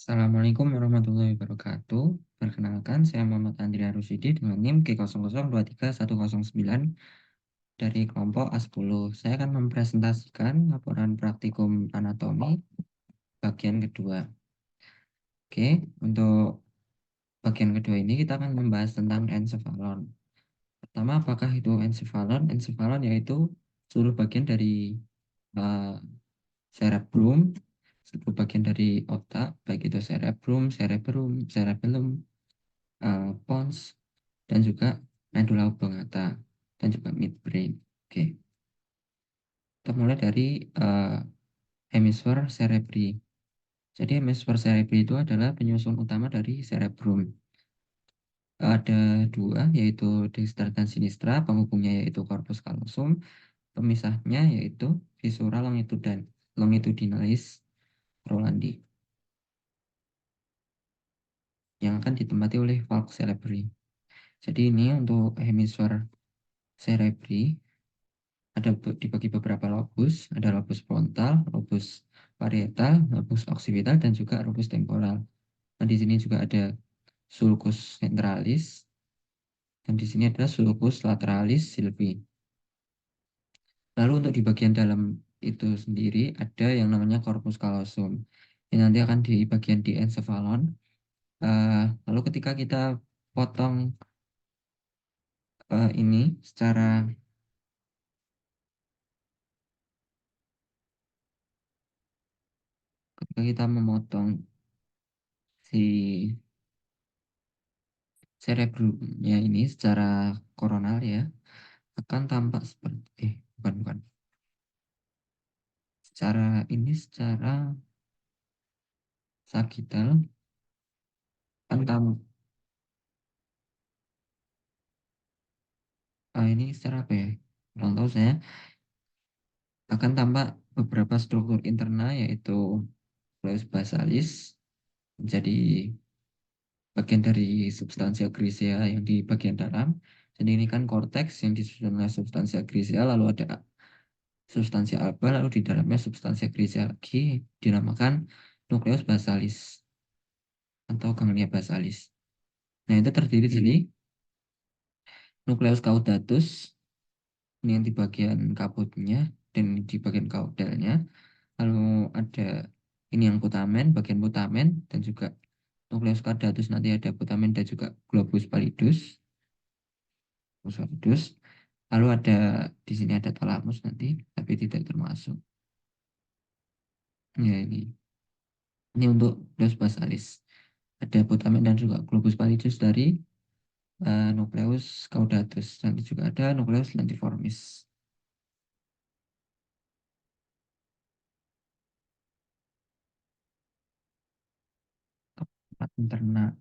Assalamualaikum warahmatullahi wabarakatuh. Perkenalkan, saya Muhammad Andria Rusidi dengan NIM G00231109 dari kelompok A10. Saya akan mempresentasikan laporan praktikum anatomi bagian kedua. Oke, untuk bagian kedua ini kita akan membahas tentang ensefalon. Pertama, apakah itu ensefalon? Ensefalon yaitu seluruh bagian dari uh, cerebrum, seluruh bagian dari otak, baik itu cerebellum, pons, dan juga medulla oblongata, dan juga midbrain. Oke, kita mulai dari uh, hemisfer cerebri. Jadi hemisfer cerebri itu adalah penyusun utama dari cerebrum. Ada dua, yaitu dextra dan sinistra, penghubungnya yaitu corpus callosum, pemisahnya yaitu viscera longitudinalis Rolandi, yang akan ditempati oleh valgus cerebri. Jadi ini untuk hemisfer cerebri ada dibagi beberapa lobus, ada lobus frontal, lobus parietal, lobus occipital, dan juga lobus temporal. Nah, di sini juga ada sulcus centralis, dan di sini ada sulcus lateralis silvi. Lalu untuk di bagian dalam itu sendiri ada yang namanya corpus callosum. Ini nanti akan di bagian di encephalon. Lalu ketika kita potong ini ketika kita memotong si cerebrumnya ini secara koronal ya, akan tampak seperti bukan secara sagital kan ini secara apa ya, kurang tahu saya, akan tampak beberapa struktur internal yaitu nucleus basalis menjadi bagian dari substansia grisea yang di bagian dalam. Jadi ini kan korteks yang disusun oleh substansia grisea, lalu ada substansia alba, lalu di dalamnya substansia grisea lagi dinamakan nucleus basalis atau ganglia basalis. Nah, itu terdiri dari nucleus caudatus, ini yang di bagian kabutnya dan di bagian caudalnya. Lalu ada ini yang putamen, bagian putamen, dan juga nucleus caudatus nanti ada putamen dan juga globus pallidus. Lalu ada di sini ada thalamus nanti, tapi tidak termasuk. Ya ini untuk nucleus basalis. Ada putamen dan juga globus pallidus dari nucleus caudatus. Nanti juga ada nucleus lentiformis. Tempat interna.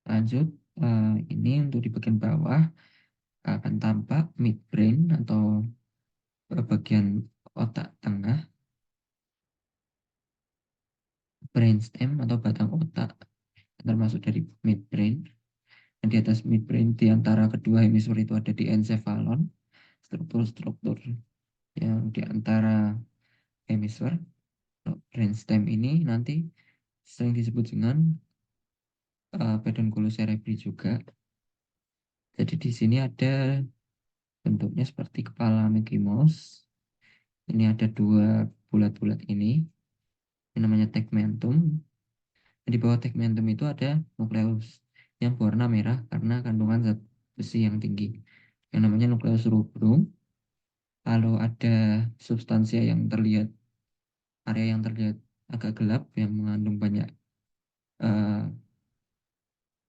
Lanjut, ini untuk di bagian bawah akan tampak midbrain atau bagian otak tengah, brainstem atau batang otak termasuk dari midbrain. Dan di atas midbrain di antara kedua hemisfer itu ada di encephalon, struktur-struktur yang di antara hemisfer. Brainstem ini nanti sering disebut dengan pedunculus cerebri juga. Jadi di sini ada bentuknya seperti kepala Mickey Mouse. Ini ada dua bulat-bulat ini namanya tegmentum. Dan di bawah tegmentum itu ada nukleus yang berwarna merah karena kandungan zat besi yang tinggi, yang namanya nukleus rubrum. Lalu ada substansia yang terlihat, area yang terlihat agak gelap yang eh,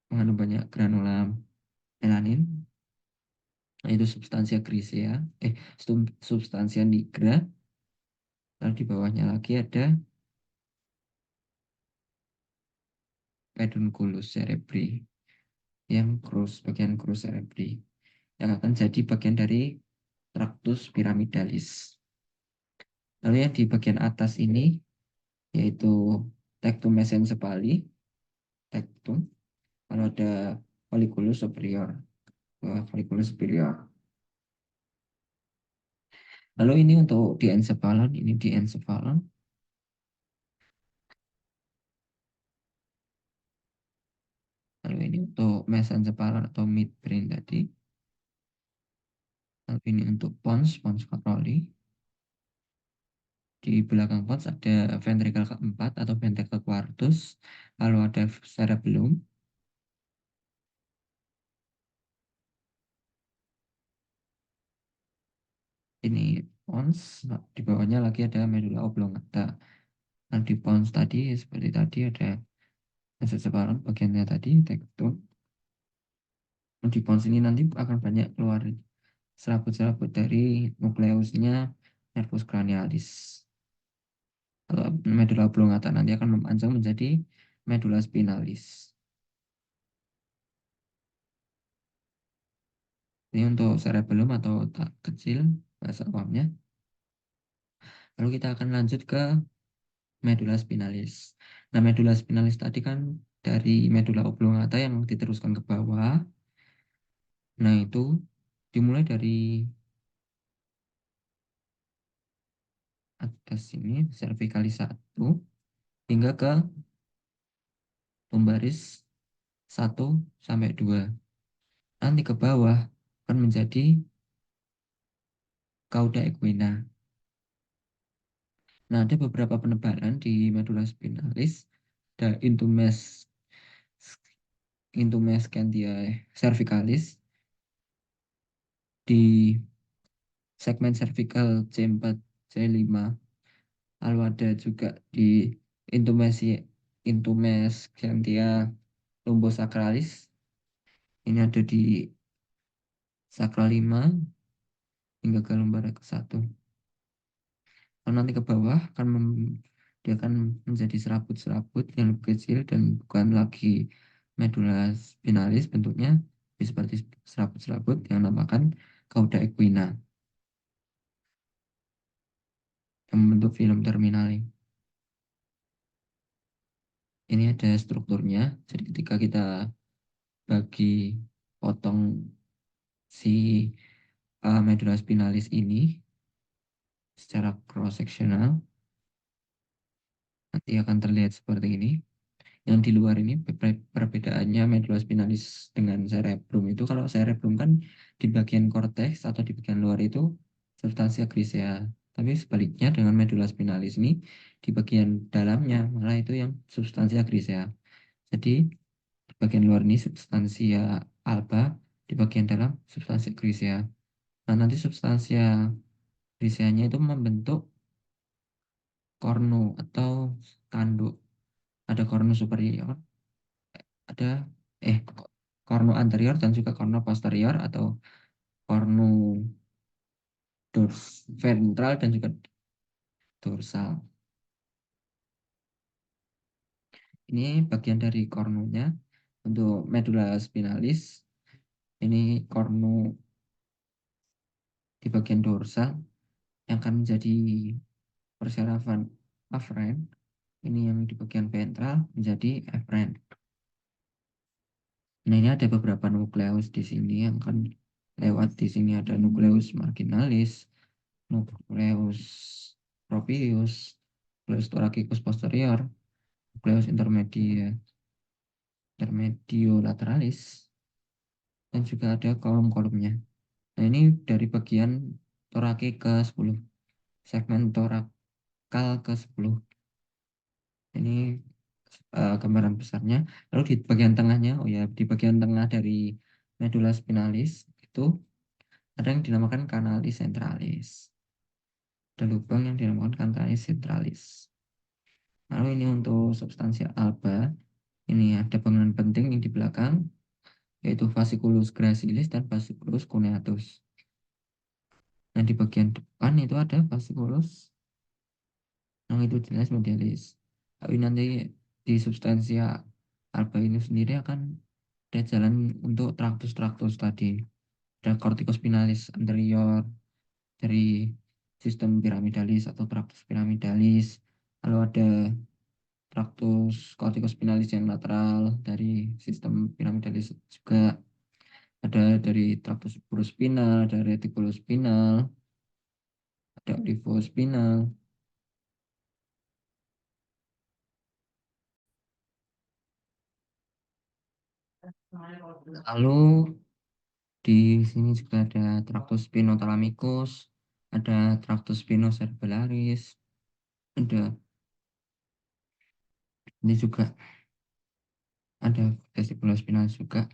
mengandung banyak granula melanin, yaitu substansia grisea, substansia nigra. Lalu di bawahnya lagi ada pedunculus cerebri, bagian krus cerebri, yang akan jadi bagian dari tractus pyramidalis. Lalu yang di bagian atas ini yaitu tectum mesencepali, tectum, lalu ada colliculus superior, colliculus superior. Lalu ini untuk di encephalon, untuk mesencephalan atau midbrain tadi. Lalu ini untuk pons coproli. Di belakang pons ada ventrikel keempat atau ventrikel quartus, lalu ada cerebellum. Ini pons, nah, di bawahnya lagi ada medulla oblongata. Nah, di pons tadi seperti tadi ada mesencephalan bagiannya tadi tekton. Nah, di pons ini nanti akan banyak keluar serabut-serabut dari nukleusnya nervus cranialis. Kalau medulla oblongata nanti akan memanjang menjadi medulla spinalis. Ini untuk cerebellum atau otak kecil bahasa awamnya. Lalu kita akan lanjut ke medulla spinalis. Nah, medulla spinalis tadi kan dari medulla oblongata yang diteruskan ke bawah. Nah, itu dimulai dari atas sini, cervicalis 1 hingga ke lumbaris 1 sampai 2. Nanti ke bawah akan menjadi cauda equina. Nah, ada beberapa penebalan di medulla spinalis. Ada intumes scantiae cervicalis di segmen cervical C4 C5. Lalu ada juga di intumes intumes scantia lumbosacralis. Ini ada di sakral 5 hingga ke lumbar ke 1. Kalau nanti ke bawah dia akan menjadi serabut-serabut yang lebih kecil dan bukan lagi medulla spinalis bentuknya, tapi seperti serabut-serabut yang namakan cauda equina yang membentuk film terminal. Ini ada strukturnya. Jadi ketika kita bagi potong si medulla spinalis ini secara cross sectional, nanti akan terlihat seperti ini. Yang di luar ini perbedaannya medulla spinalis dengan cerebrum itu, kalau cerebrum kan di bagian korteks atau di bagian luar itu substansia grisea. Tapi sebaliknya dengan medulla spinalis ini di bagian dalamnya malah itu yang substansia grisea. Jadi di bagian luar ini substansia alba, di bagian dalam substansia grisea. Nah, nanti substansia griseanya itu membentuk kornu atau tanduk. Ada kornu superior, ada kornu anterior dan juga kornu posterior atau kornu ventral dan juga dorsal. Ini bagian dari kornunya untuk medulla spinalis. Ini kornu di bagian dorsal yang akan menjadi persarafan afferent. Ini yang di bagian ventral menjadi efferent. Nah, ini ada beberapa nukleus di sini yang akan lewat di sini. Ada nukleus marginalis, nukleus propius, nukleus thoracicus posterior, nukleus intermediolaterales, dan juga ada kolom-kolomnya. Nah, ini dari bagian torake ke 10, segmen torakal ke 10. Ini gambaran besarnya. Lalu di bagian tengahnya, oh ya, di bagian tengah dari medulla spinalis itu ada yang dinamakan canalis centralis. Ada lubang yang dinamakan canalis centralis. Lalu ini untuk substansia alba. Ini ada bangunan penting yang di belakang, yaitu fasciculus gracilis dan fasciculus cuneatus. Nah, di bagian depan itu ada fasciculus longitudinalis medialis. Tapi nanti di substansia alba ini sendiri akan ada jalan untuk traktus-traktus tadi. Ada corticospinalis anterior dari sistem piramidalis atau traktus piramidalis. Lalu ada traktus corticospinalis yang lateral dari sistem piramidalis juga. Ada dari traktus spinal, ada retikulospinal, ada olivospinal. Lalu di sini juga ada traktus spinothalamikus, ada traktus spinocerebellaris, ada ini juga ada vestibular spinalis juga.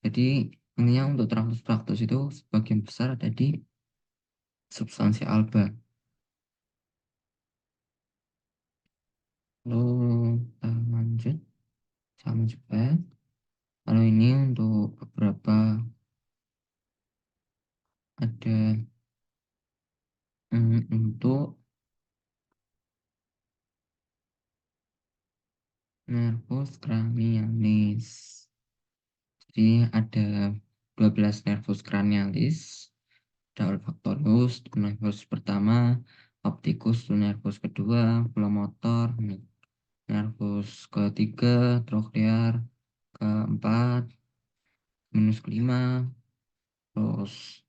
Jadi intinya untuk traktus-traktus itu sebagian besar ada di substansi alba. Lalu kita lanjut sama juga. Kalau ini untuk beberapa ada untuk nervus cranialis. Jadi ada 12 nervus cranialis, ada olfaktorius, nervus pertama, opticus, nervus kedua, oculomotor, nervus ketiga, trochlear, keempat, minus kelima, terus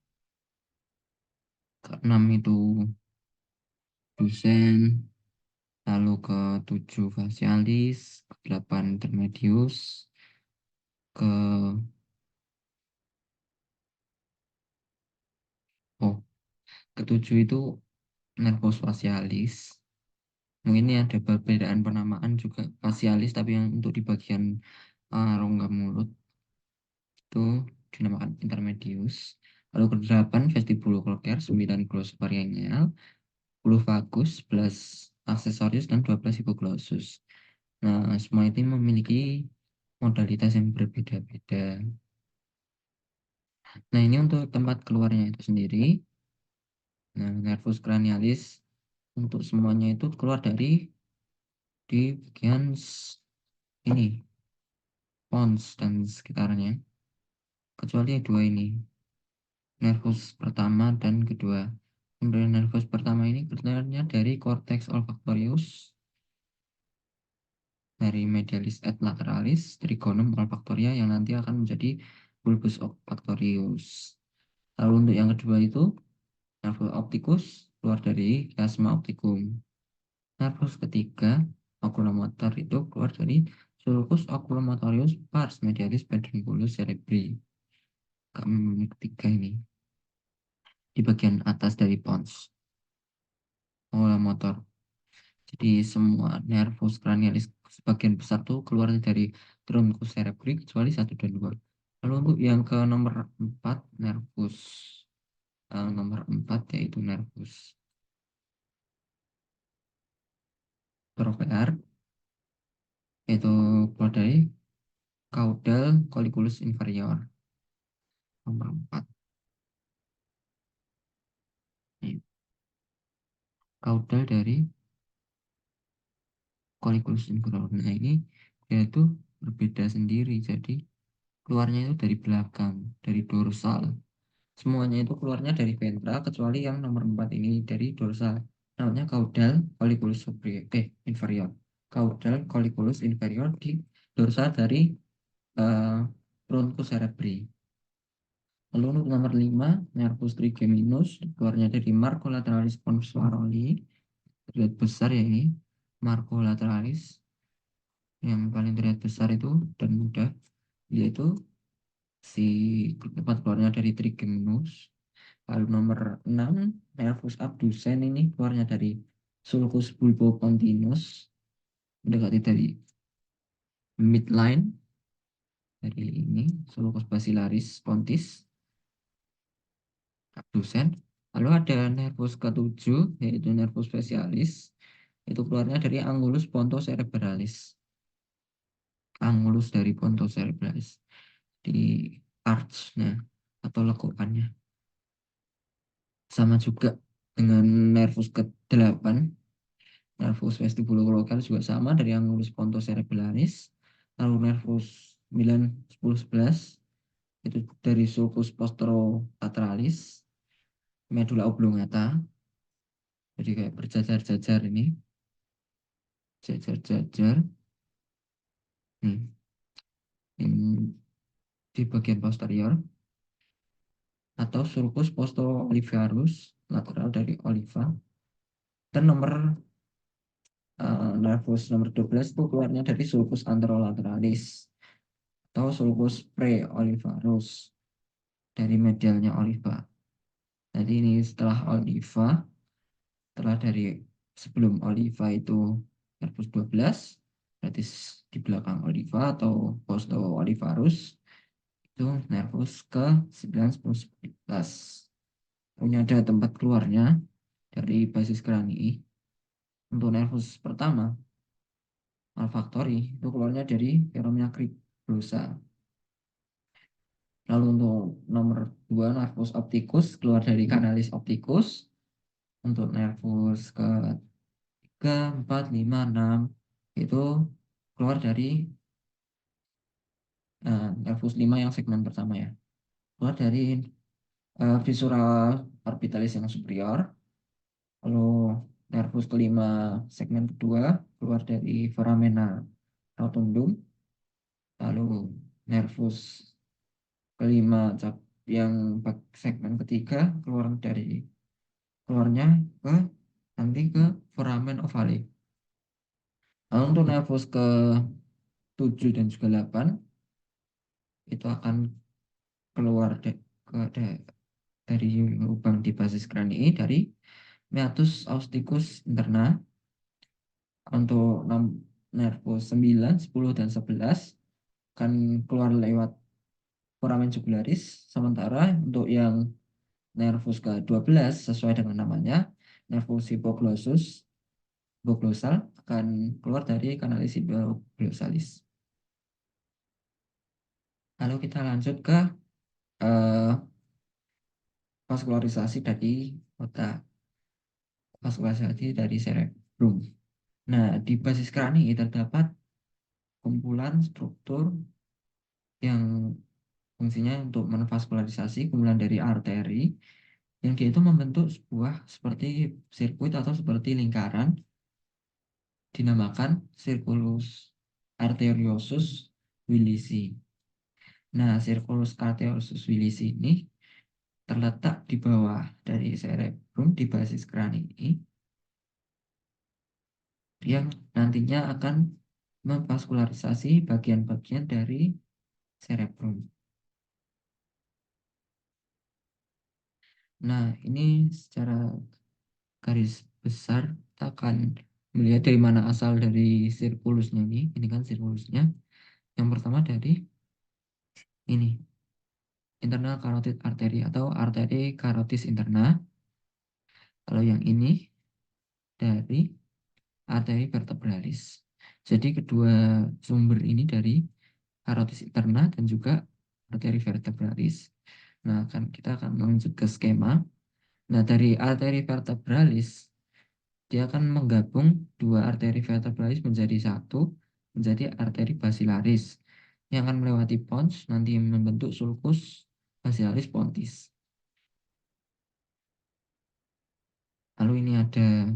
keenam itu dusen, lalu ke 7 facialis, ke 8 intermedius, ke oh ketujuh itu nervus facialis. Mungkin ini ada perbedaan penamaan juga facialis, tapi yang untuk di bagian rongga mulut itu dinamakan intermedius. Lalu ke-8 vestibulocochlear, 9 glossopharyngeal, 10 vagus, 11 aksesorius, dan 12 hipoglossus. Nah, semua itu memiliki modalitas yang berbeda-beda. Nah, ini untuk tempat keluarnya itu sendiri. Nah, nervus cranialis untuk semuanya itu keluar dari di bagian ini, pons dan sekitarnya. Kecuali dua ini, nervus pertama dan kedua. Kemudian nervus pertama ini keluarnya dari cortex olfactorius, dari medialis et lateralis, trigonum olfactoria yang nanti akan menjadi bulbus olfactorius. Lalu untuk yang kedua itu nervus opticus keluar dari chiasma opticum. Nervus ketiga oculomotor itu keluar dari sulcus oculomotorius pars medialis pedunculus cerebri. Ketiga ini di bagian atas dari pons oculomotor. Jadi semua nervus cranialis sebagian besar tuh keluar dari truncus cerebri kecuali 1 dan 2. Lalu untuk yang ke nomor 4 nervus nomor 4 yaitu nervus trochlear, yaitu keluar dari caudal colliculus inferior nomor 4. Ini caudal dari colliculus inferior. Nah, ini dia itu berbeda sendiri. Jadi keluarnya itu dari belakang, dari dorsal. Semuanya itu keluarnya dari ventral kecuali yang nomor 4 ini dari dorsal. Namanya caudal colliculus superior, inferior. Caudal colliculus inferior di dorsal dari uh, truncus cerebri. Lalu untuk nomor 5 nervus trigeminus, keluarnya dari Marco lateralis pons Waroli. Terlihat besar ya ini, Marco lateralis. Yang paling terlihat besar itu dan mudah, yaitu si tempat keluarnya dari trigeminus. Lalu nomor 6 nervus abducens ini keluarnya dari sulcus bulbopontinus, mendekati dari midline, dari ini sulcus basilaris pontis abducens. Lalu ada nervus ketujuh yaitu nervus facialis, itu keluarnya dari angulus pontocerebralis. Angulus dari pontocerebralis di archnya atau lekukannya. Sama juga dengan nervus ke-8, nervus vestibulocochlear juga sama dari angulus pontocerebralis. Lalu nervus 9, 10, 11 itu dari sulcus posterolaterales, medulla oblongata. Jadi kayak berjajar-jajar ini, jajar-jajar. Ini di bagian posterior atau sulcus posterolivarus lateral dari oliva. Dan nervus nomor 12 itu keluarnya dari sulcus anterolateralis. atau sulcus preolivarus dari medialnya oliva. Jadi ini setelah oliva, setelah dari sebelum oliva itu nervus 12, berarti di belakang oliva atau post olivarus itu nervus ke 9, 10, 11. Punya ada tempat keluarnya dari basis kranii. Untuk nervus pertama, olfaktori, itu keluarnya dari fenomena cribrosa. Lalu untuk nomor 2, nervus opticus, keluar dari canalis opticus. Untuk nervus ke 3, 4, 5, 6, itu keluar dari nervus 5 yang segmen pertama ya. Keluar dari visura orbitalis yang superior. Lalu nervus kelima segmen kedua keluar dari foramina rotundum. Lalu nervus kelima yang segmen ketiga keluarnya ke nanti ke foramen ovale. Lalu untuk nervus ke 7 dan juga 8 itu akan keluar dari lubang di basis kranii dari meatus austicus interna. Untuk nervus 9, 10, dan 11 akan keluar lewat foramen jugularis. Sementara untuk yang nervus ke-12 sesuai dengan namanya, nervus hipoglosal akan keluar dari kanalis hipoglosalis. Lalu kita lanjut ke eh, vaskularisasi dari otak, vaskularisasi dari cerebrum. Nah, di basis krani terdapat kumpulan struktur yang fungsinya untuk menvaskularisasi kumpulan dari arteri yang dia itu membentuk sebuah seperti sirkuit atau seperti lingkaran dinamakan circulus arteriosus Willisi. Nah, circulus arteriosus Willisi ini terletak di bawah dari cerebrum di basis krani ini yang nantinya akan memvaskularisasi bagian-bagian dari cerebrum. Nah, ini secara garis besar kita akan melihat dari mana asal dari sirkulusnya ini. Ini kan sirkulusnya. Yang pertama dari ini, internal carotid artery atau arteri carotis interna. Kalau yang ini dari arteri vertebralis. Jadi kedua sumber ini dari carotis interna dan juga arteri vertebralis. Nah, kita akan menuju ke skema. Nah, dari arteri vertebralis dia akan menggabung dua arteri vertebralis menjadi satu, menjadi arteri basilaris yang akan melewati pons nanti membentuk sulcus basilaris pontis. Lalu ini ada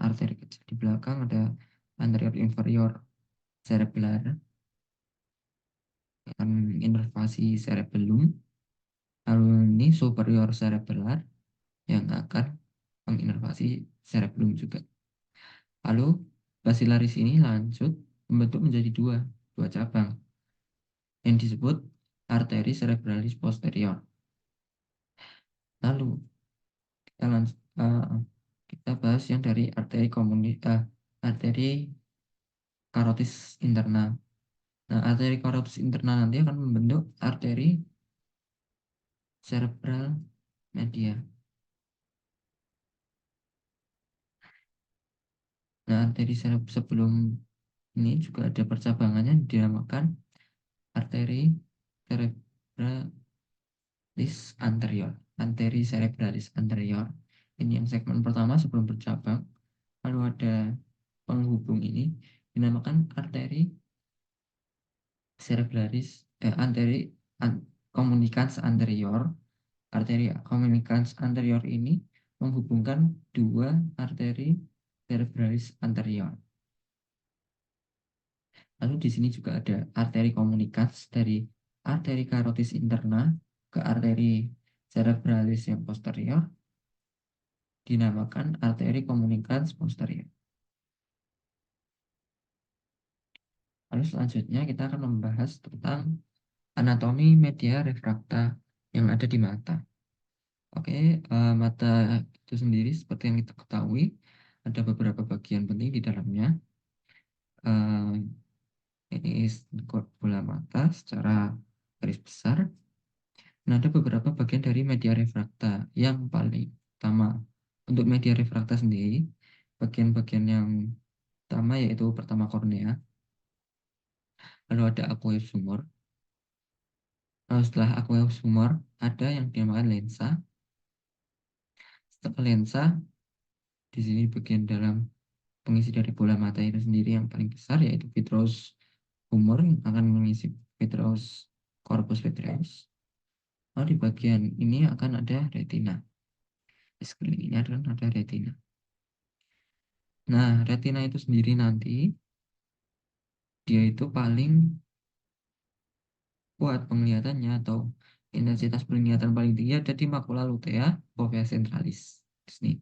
arteri kecil di belakang, ada anterior inferior cerebellar yang akan inervasi cerebellum. Lalu ini superior cerebellar yang akan menginervasi cerebellum juga. Lalu basilaris ini lanjut membentuk menjadi dua cabang yang disebut arteri cerebralis posterior. Lalu kita lanjut, kita bahas yang dari arteri karotis interna. Nah, arteri karotis interna nanti akan membentuk arteri cerebral media. Nah, arteri sebelum ini juga ada percabangannya dinamakan arteri cerebralis anterior. Arteri cerebralis anterior. Ini yang segmen pertama sebelum bercabang. Lalu ada penghubung ini dinamakan arteri cerebralis arteri communicans anterior. Arteri communicans anterior ini menghubungkan dua arteri cerebralis anterior. Lalu di sini juga ada arteri communicans dari arteri carotis interna ke arteri cerebralis yang posterior dinamakan arteri communicans posterior. Lalu selanjutnya kita akan membahas tentang anatomi media refrakta yang ada di mata. Oke, mata itu sendiri seperti yang kita ketahui, ada beberapa bagian penting di dalamnya. Eh, ini bola mata secara garis besar. Nah, ada beberapa bagian dari media refrakta yang paling utama. Untuk media refrakta sendiri, bagian-bagian yang utama yaitu pertama kornea, lalu ada aqueous humor. Lalu setelah aqueous humor, ada yang dinamakan lensa. Setelah lensa, di sini bagian dalam pengisi dari bola mata itu sendiri yang paling besar yaitu vitreous humor yang akan mengisi vitreous corpus vitreous. Lalu di bagian ini akan ada retina. Di sekeliling ini akan ada retina. Nah, retina itu sendiri nanti dia itu paling kuat penglihatannya atau intensitas penglihatan paling tinggi ada di makula lutea fovea centralis di sini.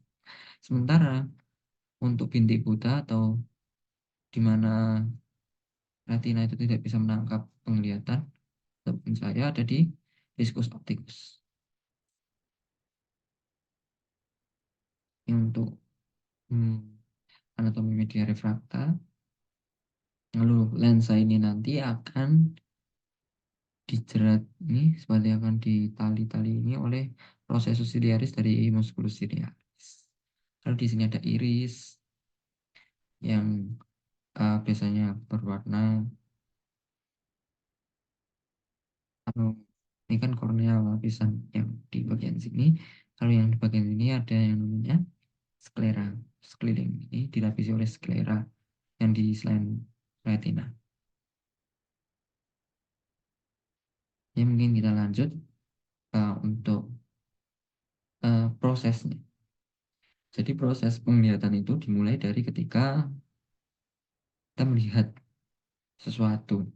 Sementara untuk bintik buta atau di mana retina itu tidak bisa menangkap penglihatan ataupun cahaya ada di diskus opticus. Ini untuk hmm, anatomi media refrakta. Lalu lensa ini nanti akan dijerat ini seperti akan ditali-tali ini oleh processus ciliaris dari musculus ciliaris. Lalu di sini ada iris yang biasanya berwarna anu, ini kan kornea lapisan yang di bagian sini. Lalu yang di bagian ini ada yang namanya sklera. Sekeliling ini dilapisi oleh sklera yang di selain retina. Ya mungkin kita lanjut untuk prosesnya. Jadi proses penglihatan itu dimulai dari ketika kita melihat sesuatu.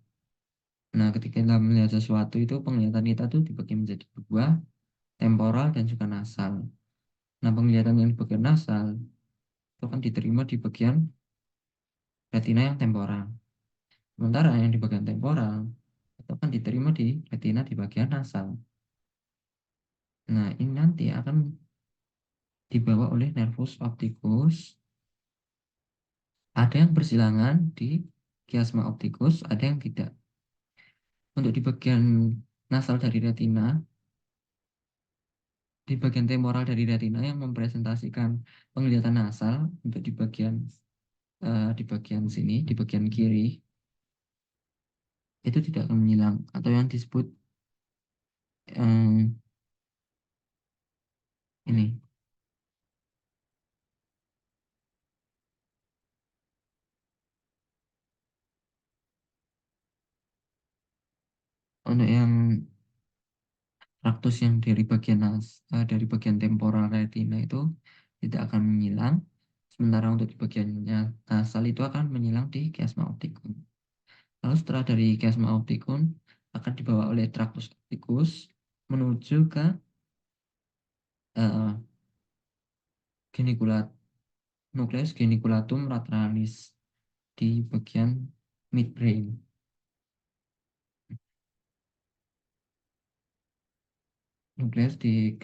Nah, ketika kita melihat sesuatu itu penglihatan kita tuh dibagi menjadi dua, temporal dan juga nasal. Nah, penglihatan yang di bagian nasal itu kan diterima di bagian retina yang temporal. Sementara yang di bagian temporal itu kan diterima di retina di bagian nasal. Nah, ini nanti akan dibawa oleh nervus opticus. Ada yang bersilangan di chiasma opticus, ada yang tidak. Untuk di bagian nasal dari retina, di bagian temporal dari retina yang mempresentasikan penglihatan nasal untuk di bagian sini, di bagian kiri itu tidak akan menghilang atau yang disebut em, ini untuk yang raktus yang dari dari bagian temporal retina itu tidak akan menghilang. Sementara untuk di bagiannya nasal itu akan menghilang di chiasma opticum. Lalu setelah dari chiasma opticum akan dibawa oleh tractus opticus menuju ke eh, genikulat nukleus geniculatum lateralis di bagian midbrain. Nukleus di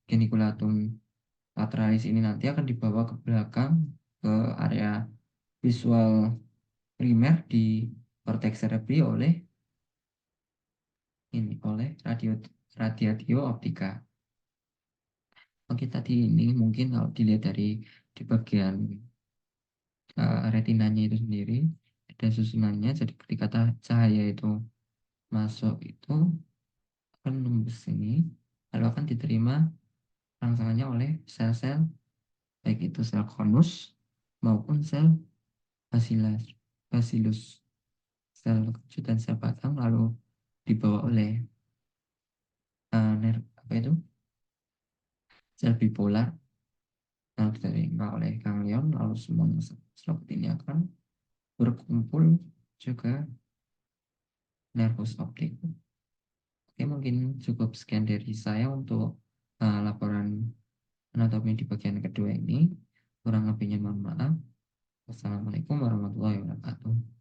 geniculatum lateralis ini nanti akan dibawa ke belakang ke area visual primer di cortex cerebri oleh radiatio optica. Oke, tadi ini mungkin kalau dilihat dari di bagian retinanya itu sendiri ada susunannya. Jadi ketika cahaya itu masuk itu akan menembus sini, lalu akan diterima rangsangannya oleh sel-sel baik itu sel konus maupun sel bacillus, bacillus sel keju dan sel batang lalu dibawa oleh apa itu sel bipolar lalu diterima oleh ganglion lalu semuanya seperti ini akan berkumpul juga nervus optik. Oke, mungkin cukup sekian dari saya untuk laporan anatomi di bagian kedua ini. Kurang lebihnya mohon maaf. Wassalamualaikum warahmatullahi wabarakatuh.